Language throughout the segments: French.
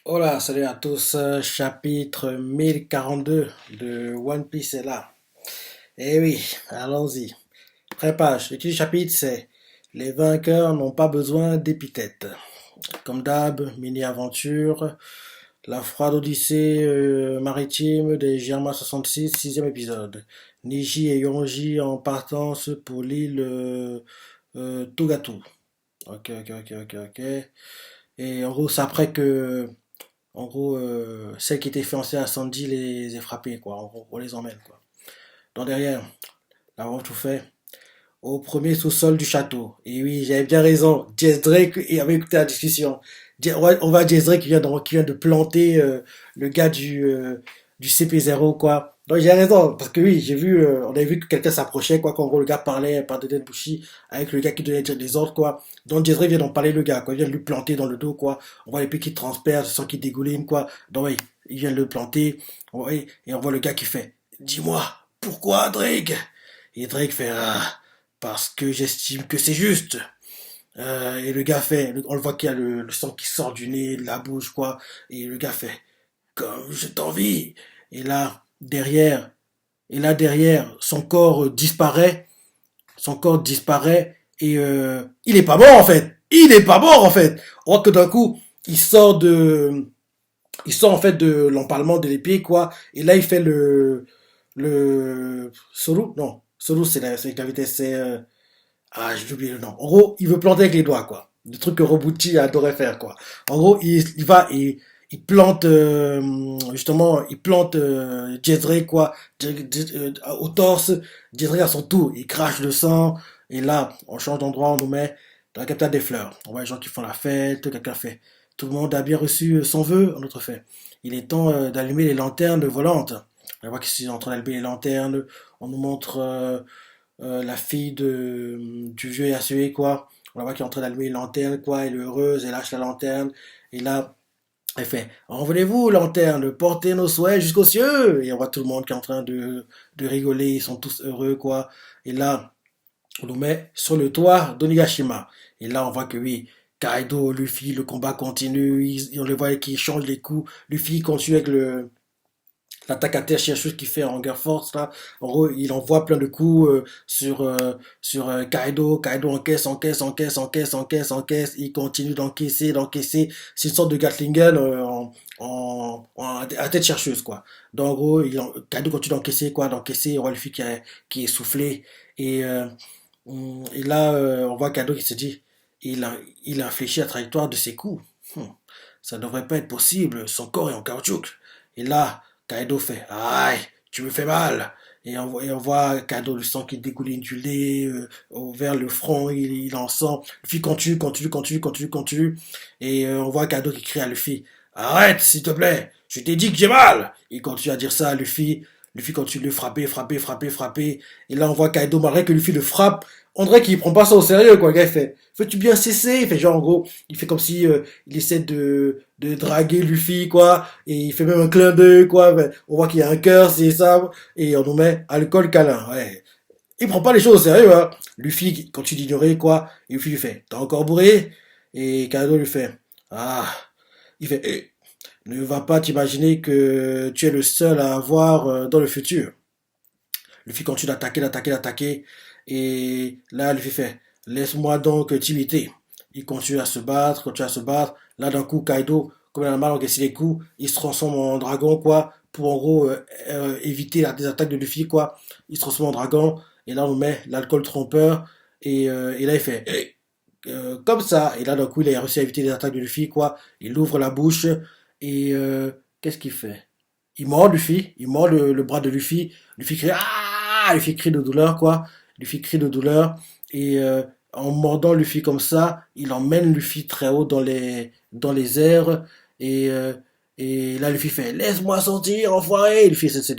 Hola, salut à tous, chapitre 1042 de One Piece est là. Eh oui, allons-y. Prépage, le titre du chapitre c'est Les vainqueurs n'ont pas besoin d'épithètes. Comme d'hab, mini-aventure, la froide odyssée maritime des Germains 66, sixième épisode. Niji et Yonji en partance pour l'île Togatu. Ok. Et en gros, c'est après que celle qui était fiancée à Sandy les ait frappés, quoi. En gros, on les emmène, quoi. Donc derrière, là, on tout fait. Au premier sous-sol du château. Et oui, j'avais bien raison. Jess Drake avait écouté la discussion. Ouais, on voit Jess Drake qui vient de planter le gars du CP0, quoi. Donc j'ai raison, parce que oui, on avait vu que quelqu'un s'approchait, quoi, qu'en gros le gars parlait par de Bushi avec le gars qui donnait des ordres, quoi. Donc Jess Drake vient d'en parler le gars, quoi. Il vient de lui planter dans le dos, quoi. On voit les pieds qui transpercent, le sang qui dégouline, quoi. Donc oui, il vient de le planter. Ouais, et on voit le gars qui fait, dis-moi, pourquoi Drake? Et Drake fait, parce que j'estime que c'est juste. Et le gars fait, on le voit qu'il y a le sang qui sort du nez, de la bouche, quoi. Et le gars fait, comme je t'envie. Et là, derrière, son corps disparaît. Son corps disparaît. Et il est pas mort, en fait. Il est pas mort, en fait. On voit que d'un coup, il sort en fait de l'empalement de l'épée, quoi. Et là, il fait Solo? Non. Solo, c'est la vitesse, j'ai oublié le nom. En gros, il veut planter avec les doigts, quoi. Le truc que Robucci adorait faire, quoi. En gros, il va et il plante, justement, il plante Jedrzej, quoi, au torse. Jedrzej à son tour, il crache le sang. Et là, on change d'endroit, on nous met dans la capitale des fleurs. On voit les gens qui font la fête, quelqu'un fait. Tout le monde a bien reçu son vœu, un autre fait. Il est temps d'allumer les lanternes volantes. On voit qu'ils sont en train d'allumer les lanternes. On nous montre la fille du vieux Yasue, quoi. On la voit qui est en train d'allumer une lanterne, quoi. Elle est heureuse, elle lâche la lanterne. Et là, elle fait, envolez-vous, lanterne, portez nos souhaits jusqu'aux cieux. Et on voit tout le monde qui est en train de rigoler, ils sont tous heureux, quoi. Et là, on nous met sur le toit d'Onigashima. Et là, on voit que oui, Kaido, Luffy, le combat continue. On les voit qui changent les coups. Luffy continue avec l'attaque à terre chercheuse qu'il fait en Hunger Force là. En gros, il envoie plein de coups sur Kaido. Kaido encaisse. Il continue d'encaisser. C'est une sorte de Gatling Gun à tête chercheuse, quoi. Donc en gros, Kaido continue d'encaisser, quoi, d'encaisser. On voit le fille qui est soufflé. Et, euh, et là, on voit Kaido qui se dit, il a infléchi la trajectoire de ses coups. Ça devrait pas être possible. Son corps est en caoutchouc. Et là, Kaido fait aïe, tu me fais mal. Et on voit Kaido le sang qui dégouline du lait vers le front, il en sent. Luffy continue. Et on voit Kaido qui crie à Luffy arrête, s'il te plaît, je t'ai dit que j'ai mal. Il continue à dire ça à Luffy. Luffy continue de le frapper. Et là, on voit Kaido, malgré que Luffy le frappe, on dirait qu'il prend pas ça au sérieux, quoi. Le gars, il fait veux-tu bien cesser? Il fait genre, en gros, il fait comme si il essaie de draguer Luffy, quoi. Et il fait même un clin d'œil, quoi. Ben, on voit qu'il y a un cœur, c'est ça. Et on nous met alcool câlin, ouais. Il prend pas les choses au sérieux, hein. Luffy continue d'ignorer, quoi. Et Luffy lui fait t'es encore bourré? Et Kaido lui fait ah. Il fait ne va pas t'imaginer que tu es le seul à avoir dans le futur. Luffy continue d'attaquer. Et là, Luffy fait laisse-moi donc t'imiter. Il continue à se battre. Là, d'un coup, Kaido, comme il a mal encaissé les coups, il se transforme en dragon, quoi, pour en gros éviter des attaques de Luffy, quoi. Il se transforme en dragon. Et là, on met l'alcool trompeur. Et là, il fait comme ça. Et là, d'un coup, il a réussi à éviter les attaques de Luffy, quoi. Il ouvre la bouche. Et qu'est-ce qu'il fait? Il mord Luffy. Il mord le bras de Luffy. Luffy crie ah! Luffy crie de douleur, quoi. Luffy crie de douleur. Et en mordant Luffy comme ça, il emmène Luffy très haut dans les airs. Et, euh, et là, Luffy fait laisse-moi sortir, enfoiré! Luffy essaie de se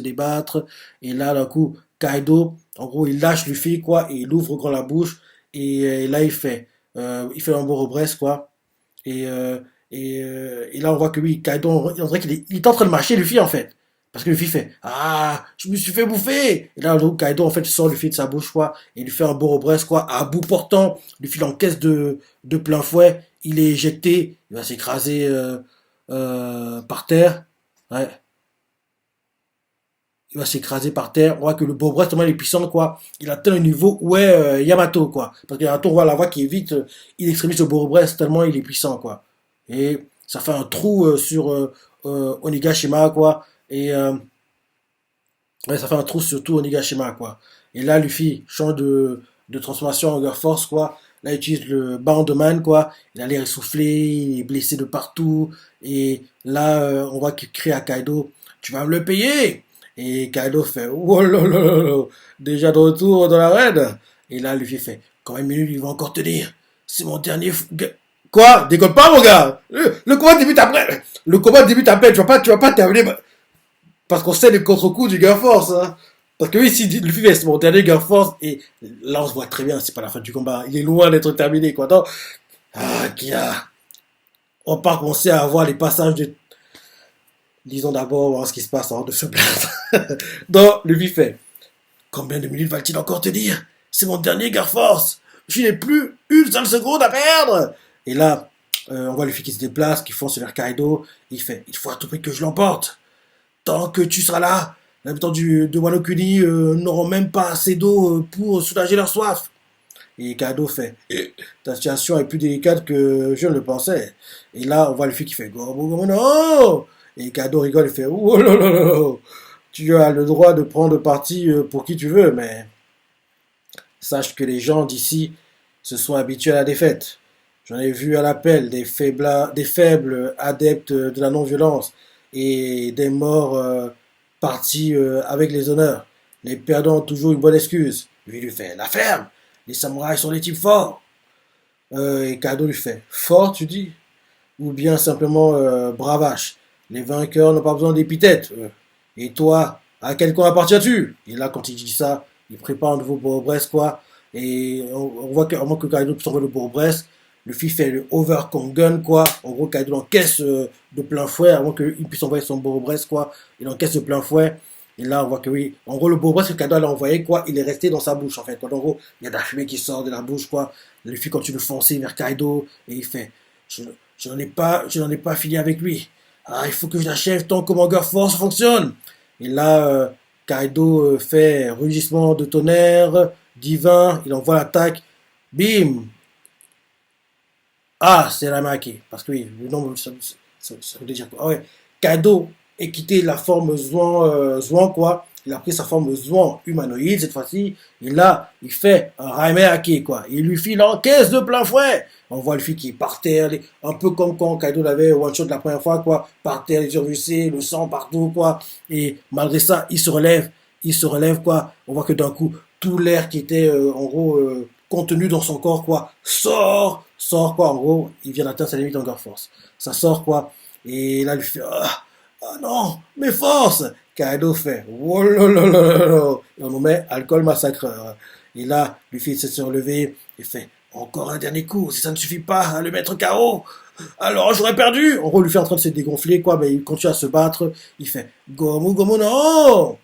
débattre. Et là, d'un coup, Kaido, en gros, il lâche Luffy, quoi. Et il ouvre grand la bouche. Et là, il fait un Bourg-Bresse, quoi. Et là, on voit que oui, Kaido, on dirait il est en train de marcher Luffy, en fait. Parce que Luffy fait ah, je me suis fait bouffer! Et là, donc, Kaido, en fait, sort Luffy de sa bouche, quoi. Et il lui fait un Bourg-Bresse, quoi. À bout portant, Luffy l'encaisse de plein fouet. Il est éjecté. Il va s'écraser par terre. Ouais, il va s'écraser par terre. On voit que le Bobrest, tellement il est puissant, quoi. Il atteint le niveau où est Yamato, quoi. Parce que Yamato, on voit la voix qui évite, il extrémise le Bobrest tellement il est puissant, quoi. Et ça fait un trou sur Onigashima, quoi. Et ouais, ça fait un trou sur tout Onigashima, quoi. Et là, Luffy change de transformation en Girl Force, quoi. Là, il utilise le Boundman, quoi. Il a l'air essoufflé, il est blessé de partout. Et là, on voit qu'il crie à Kaido, tu vas me le payer! Et Kaido fait, oh là là là là, déjà de retour dans l'arène. Et là, Luffy fait, combien de minutes il va encore tenir? C'est mon dernier. Quoi? Déconne pas, mon gars! Le combat débute après! Le combat débute après, tu vas pas terminer. Parce qu'on sait les contre-coups du Girl Force, hein. Parce que oui, si Luffy fait mon dernier Girl Force, et là on se voit très bien, c'est pas la fin du combat. Il est loin d'être terminé, quoi. Donc, qui a. On part commencer à avoir les passages de. Disons d'abord voir ce qui se passe avant de se plaindre. Donc, Luffy fait. Combien de minutes va-t-il encore te dire? C'est mon dernier Girl Force. Je n'ai plus une seule seconde à perdre. Et là, on voit Luffy qui se déplace, qui fonce vers Kaido. Il fait, il faut à tout prix que je l'emporte. Tant que tu seras là, les habitants de Wano Kuni n'auront même pas assez d'eau pour soulager leur soif. Et Kaido fait, ta situation est plus délicate que je ne le pensais. Et là, on voit le fille qui fait, Gomu Gomu no. Et Kaido rigole et fait, oh là là là là. Tu as le droit de prendre parti pour qui tu veux, mais sache que les gens d'ici se sont habitués à la défaite. J'en ai vu à l'appel des faibles adeptes de la non-violence et des morts partis avec les honneurs. Les perdants ont toujours une bonne excuse. Lui fait la ferme. Les samouraïs sont des types forts. Et Kado lui fait fort, tu dis? Ou bien simplement bravache. Les vainqueurs n'ont pas besoin d'épithètes. Et toi, à quel camp appartiens-tu? Et là, quand il dit ça, il prépare un nouveau Bourg-Brest, quoi. Et on voit qu'à moins que Kaido s'envoie le Bourg-Brest, le fils fait le Overcongun, quoi. En gros, Kaido l'encaisse de plein fouet, avant qu'il puisse envoyer son Bourg-Brest, quoi. Il encaisse de plein fouet. Et là, on voit que oui. En gros, le Bourg-Brest que Kaido l'a envoyé, quoi, il est resté dans sa bouche, en fait. En gros, il y a de la fumée qui sort de la bouche, quoi. Le fils continue de foncer vers Kaido, et il fait, je n'en ai pas fini avec lui. Ah, il faut que je l'achève tant que mon Girl Force fonctionne. Et là, Kaido fait rugissement de tonnerre divin, il envoie l'attaque, bim. Ah, c'est Ramaki. Parce que oui, le nom, ça veut dire quoi? Ah ouais, Kaido est quitté la forme Zouan, quoi. Il a pris sa forme Zouan humanoïde cette fois-ci. Et là, il fait un Ramaki, quoi. Il lui file en caisse de plein fouet. On voit le fille qui est par terre, un peu comme quand Kaido l'avait one-shot la première fois, quoi. Par terre, les yeux ruissés, le sang partout, quoi. Et malgré ça, il se relève, quoi. On voit que d'un coup, tout l'air qui était, en gros, contenu dans son corps, quoi, sort, quoi. En gros, il vient d'atteindre sa limite en Girl Force. Ça sort, quoi. Et là, il fait, ah non, mes forces! Kaido fait, oh là là là là là. Et on nous met alcool massacreur. Et là, Luffy essaie de se relever. Il fait, encore un dernier coup. Si ça ne suffit pas à le mettre KO, alors j'aurais perdu. En gros, Luffy est en train de se dégonfler, quoi. Mais il continue à se battre. Il fait, Gomu Gomu no.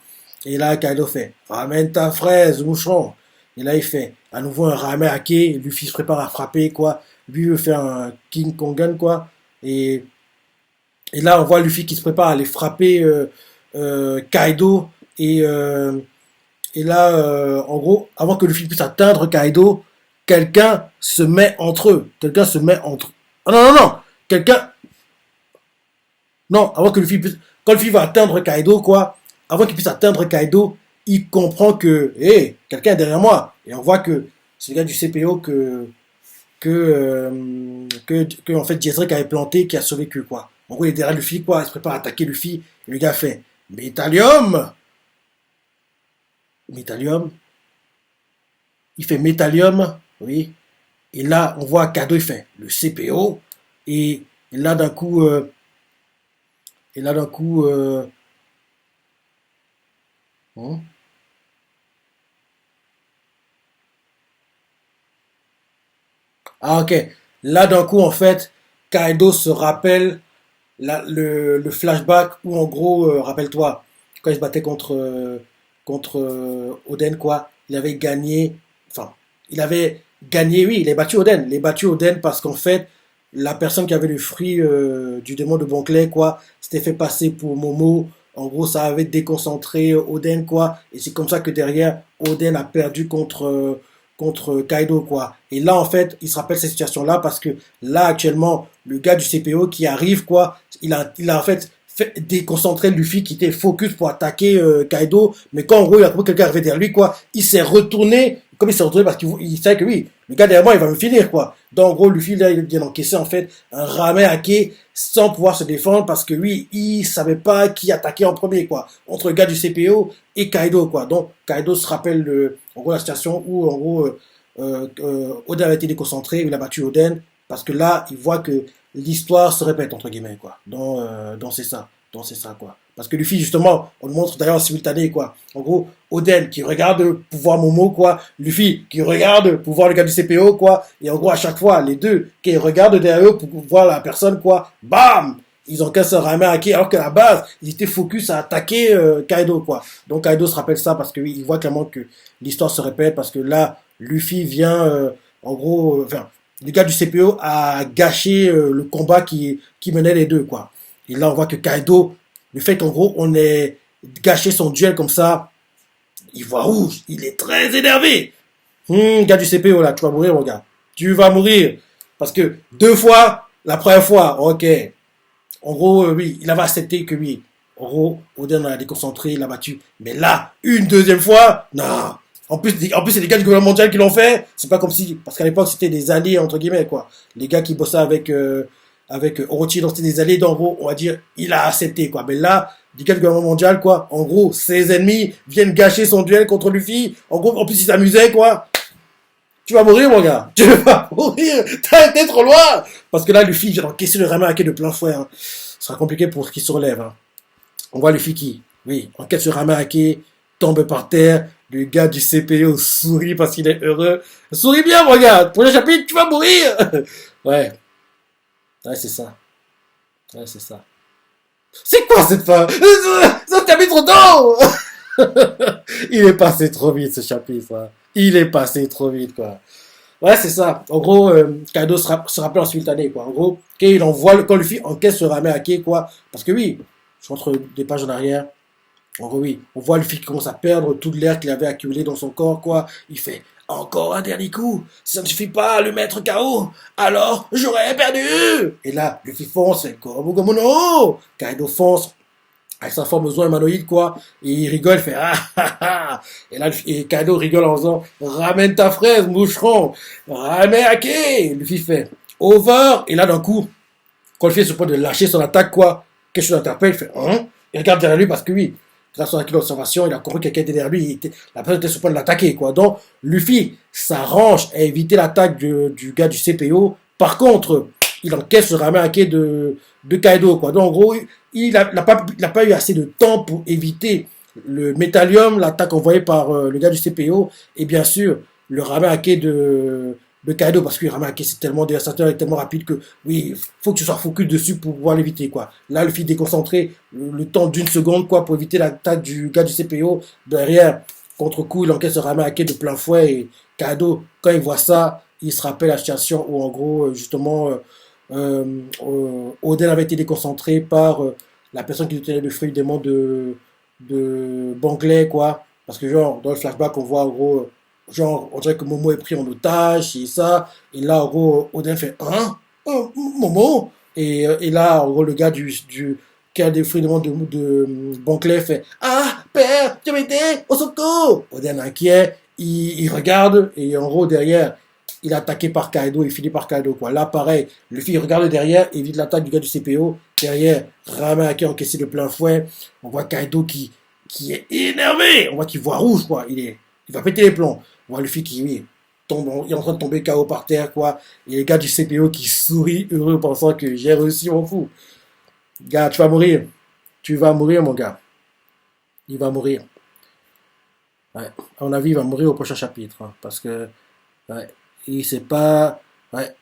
Et là, Kaido fait, ramène ta fraise, moucheron. Et là, il fait à nouveau un ramen hacké. Luffy se prépare à frapper, quoi. Lui veut faire un King Kongan, quoi. Et, et là, on voit Luffy qui se prépare à aller frapper Kaido. Et là, en gros, avant que Luffy puisse atteindre Kaido, quelqu'un se met entre eux. Quelqu'un se met entre eux. Ah non, non, non. Quelqu'un. Non, avant que Luffy puisse. Quand Luffy va atteindre Kaido, quoi. Avant qu'il puisse atteindre Kaido, il comprend que, hé, hey, quelqu'un est derrière moi. Et on voit que c'est le gars du CPO que en fait, Jezrek avait planté, qui a survécu, quoi. En gros, il est derrière Luffy, quoi. Il se prépare à attaquer Luffy. Et le gars fait, Métallium! Métallium. Il fait Métallium, oui. Et là, on voit Kado, il fait le CPO. Et là, d'un coup, et là, d'un coup, hein. Ah, ok. Là, d'un coup, en fait, Kaido se rappelle le flashback où, en gros, rappelle-toi, quand il se battait contre Oden, quoi, il avait gagné, enfin, il avait gagné, oui, il a battu Oden. Il a battu Oden parce qu'en fait, la personne qui avait le fruit du démon de Bonclay, quoi, s'était fait passer pour Momo. En gros, ça avait déconcentré Oden, quoi. Et c'est comme ça que derrière, Oden a perdu contre Kaido, quoi. Et là, en fait, il se rappelle cette situation-là parce que là, actuellement, le gars du CPO qui arrive, quoi, il a en fait déconcentré Luffy qui était focus pour attaquer Kaido. Mais quand, en gros, il a trouvé quelqu'un arrivé derrière lui, quoi, il s'est retourné. Comme il s'est retourné parce qu'il savait que oui, le gars derrière moi, il va me finir, quoi. Donc, en gros, Luffy, là, il vient d'encaisser, en fait, un ramen hake sans pouvoir se défendre parce que lui, il savait pas qui attaquer en premier, quoi. Entre le gars du CPO et Kaido, quoi. Donc, Kaido se rappelle, en gros, la situation où, en gros, Oden a été déconcentré, il a battu Oden parce que là, il voit que l'histoire se répète, entre guillemets, quoi. Donc c'est ça. Donc, c'est ça, quoi. Parce que Luffy, justement, on le montre d'ailleurs en simultané, quoi. En gros, Oden qui regarde pouvoir Momo, quoi. Luffy qui regarde pouvoir le gars du CPO, quoi. Et en gros, à chaque fois, les deux qui regardent derrière eux pour voir la personne, quoi. Bam! Ils encaissent un ramen hake, alors qu'à la base, ils étaient focus à attaquer Kaido, quoi. Donc Kaido se rappelle ça parce que oui, il voit clairement que l'histoire se répète, parce que là, Luffy vient, en gros, enfin, le gars du CPO a gâché le combat qui menait les deux, quoi. Et là, on voit que Kaido, le fait qu'en gros, on ait gâché son duel comme ça, il voit rouge, il est très énervé. Gars du CPO, là, tu vas mourir, mon gars. Tu vas mourir. Parce que deux fois, la première fois, ok. En gros, oui, il avait accepté que oui. En gros, Oden a déconcentré, il l'a battu. Mais là, une deuxième fois, non. En plus, c'est les gars du gouvernement mondial qui l'ont fait. C'est pas comme si, parce qu'à l'époque, c'était des alliés, entre guillemets, quoi. Les gars qui bossaient avec Orochi, donc c'était des alliés, donc en gros, on va dire, il a accepté, quoi. Mais là, les gars du gouvernement mondial, quoi. En gros, ses ennemis viennent gâcher son duel contre Luffy. En gros, en plus, il s'amusait, quoi. Tu vas mourir, mon gars. Tu vas mourir. T'as été trop loin. Parce que là, Luffy vient d'encaisser le ramen hake de plein fouet. Hein. Ce sera compliqué pour qu'il se relève. Hein. On voit Luffy qui, oui, enquête sur ramen hake, tombe par terre. Le gars du CPO sourit parce qu'il est heureux. Souris bien, mon gars. Pour le chapitre, tu vas mourir. Ouais. Ouais, c'est ça. Ouais, c'est ça. C'est quoi cette fin? Ça termine trop tôt. Il est passé trop vite, ce chapitre. Hein. Il est passé trop vite, quoi. Ouais, c'est ça. En gros, Kaido se rappelle en simultané, quoi. En gros, quand Luffy encaisse ce ramen hake, quoi. Parce que oui, je rentre des pages en arrière. En gros, oui, on voit Luffy qui commence à perdre tout l'air qu'il avait accumulé dans son corps, quoi. Il fait encore un dernier coup. Si ça ne suffit pas à le mettre KO, alors j'aurais perdu. Et là, Luffy fonce, fait Gomu Gomu no. Kaido fonce avec sa forme besoin humanoïde, quoi. Et il rigole, il fait ah. Et là, Kaido rigole en disant ramène ta fraise, moucheron. Ramène hake. Luffy fait over. Et là, d'un coup, quand Luffy est sur le point de lâcher son attaque, quoi, quelque chose l'interpelle, il fait hein. Il regarde derrière lui parce que oui, grâce à son d'observation, il a compris que quelqu'un était derrière lui, la personne était sur le point de l'attaquer, quoi. Donc, Luffy s'arrange à éviter l'attaque du gars du CPO. Par contre, il encaisse le ramen hake de Kaido, quoi. Donc, en gros, il n'a pas eu assez de temps pour éviter le métallium, l'attaque envoyée par le gars du CPO, et bien sûr, le ramen hake de Kaido, parce que le ramen hake c'est tellement dévastateur et tellement rapide que, oui, il faut que tu sois focus dessus pour pouvoir l'éviter, quoi. Là, Luffy déconcentré, le temps d'une seconde, quoi, pour éviter l'attaque du gars du CPO. Derrière, contre-coup, il encaisse le ramen hake de plein fouet, et Kaido, quand il voit ça, il se rappelle la situation où, en gros, justement, Oden avait été déconcentré par la personne qui tenait le fruit du démon de Banglais, quoi. Parce que, genre, dans le flashback, on voit, en gros, genre, on dirait que Momo est pris en otage, et ça. Et là, en gros, Oden fait, hein? Momo? Et là, en gros, le gars qui a des fruits du démon de Banglais fait, ah, père, tu m'aides, au secours! Oden inquiet, il regarde, et en gros, derrière, il est attaqué par Kaido, il finit par Kaido, quoi. Là, pareil, Luffy regarde derrière, évite l'attaque du gars du CPO. Derrière, ramen hake encaissé de plein fouet. On voit Kaido qui est énervé. On voit qu'il voit rouge, quoi. Il va péter les plombs. On voit Luffy qui, oui, il est en train de tomber KO par terre, quoi. Et les gars du CPO qui sourit heureux, pensant que j'ai réussi, mon fou. Gars, tu vas mourir. Tu vas mourir, mon gars. Il va mourir. Ouais. À mon avis, il va mourir au prochain chapitre. Hein, parce que, ouais. Il sait pas. Ouais.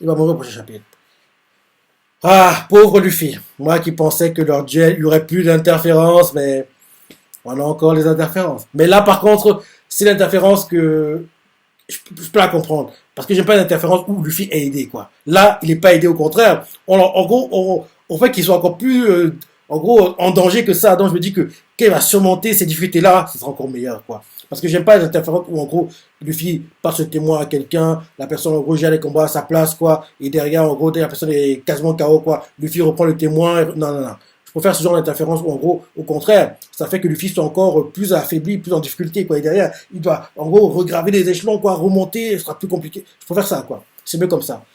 Il va mourir au prochain chapitre. Ah, pauvre Luffy. Moi qui pensais que leur duel, il y aurait plus d'interférences, mais on a encore les interférences. Mais là, par contre, c'est l'interférence que je peux la comprendre. Parce que j'aime pas l'interférence où Luffy est aidé, quoi. Là, il est pas aidé, au contraire. En gros, on fait qu'il soit encore plus, en gros, en danger que ça. Donc, je me dis que quand il va surmonter ces difficultés-là, ce sera encore meilleur, quoi. Parce que j'aime pas les interférences où, en gros, Luffy passe le témoin à quelqu'un, la personne, en gros, gère les combats à sa place, quoi. Et derrière, en gros, la personne est quasiment KO, quoi. Luffy reprend le témoin. Non, non, non. Je préfère ce genre d'interférence où, en gros, au contraire, ça fait que Luffy soit encore plus affaibli, plus en difficulté, quoi. Et derrière, il doit, en gros, regraver les échelons, quoi, remonter, ce sera plus compliqué. Je préfère ça, quoi. C'est mieux comme ça.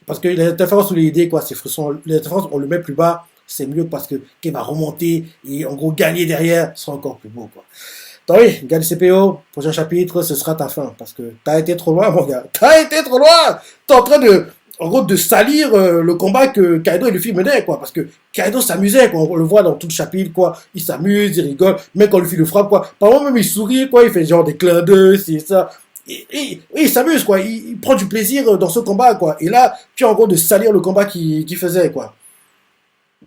Parce que les interférences ou les idées, quoi, c'est frustrant. Les interférences, on le met plus bas, c'est mieux parce que qu'il va remonter et, en gros, gagner derrière, ce sera encore plus beau, quoi. Donc oui, gars du CPO, prochain chapitre, ce sera ta fin. Parce que t'as été trop loin, mon gars. T'as été trop loin. T'es en train de, en gros, de salir le combat que Kaido et Luffy menaient, quoi. Parce que Kaido s'amusait, quoi. On le voit dans tout le chapitre, quoi. Il s'amuse, il rigole. Même quand Luffy le frappe, quoi. Par moment, même il sourit, quoi. Il fait genre des clins d'œil, c'est ça. Et il s'amuse, quoi. Il prend du plaisir dans ce combat, quoi. Et là, tu as en gros de salir le combat qu'il faisait, quoi.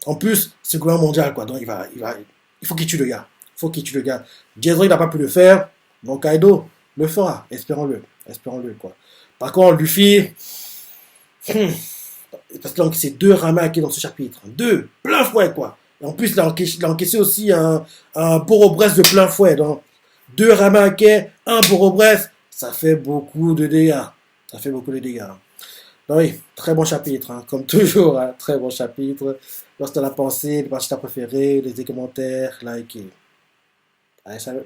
En plus, c'est le gouvernement mondial, quoi. Donc il faut qu'il tue le gars. Il faut qu'il tue le gars. Jezreel n'a pas pu le faire. Donc Kaido le fera. Espérons-le. Espérons-le, quoi. Par contre, Luffy, parce qu'il a encaissé 2 Ramaki dans ce chapitre. 2, plein fouet, quoi. Et en plus, il a encaissé aussi un Borobresse de plein fouet. Donc, 2 Ramaki, un Borobresse, ça fait beaucoup de dégâts. Ça fait beaucoup de dégâts. Donc oui, très bon chapitre, hein, comme toujours, hein, très bon chapitre. Lorsque tu as la pensée, les parties préférées, les commentaires, likez. Allez, salut.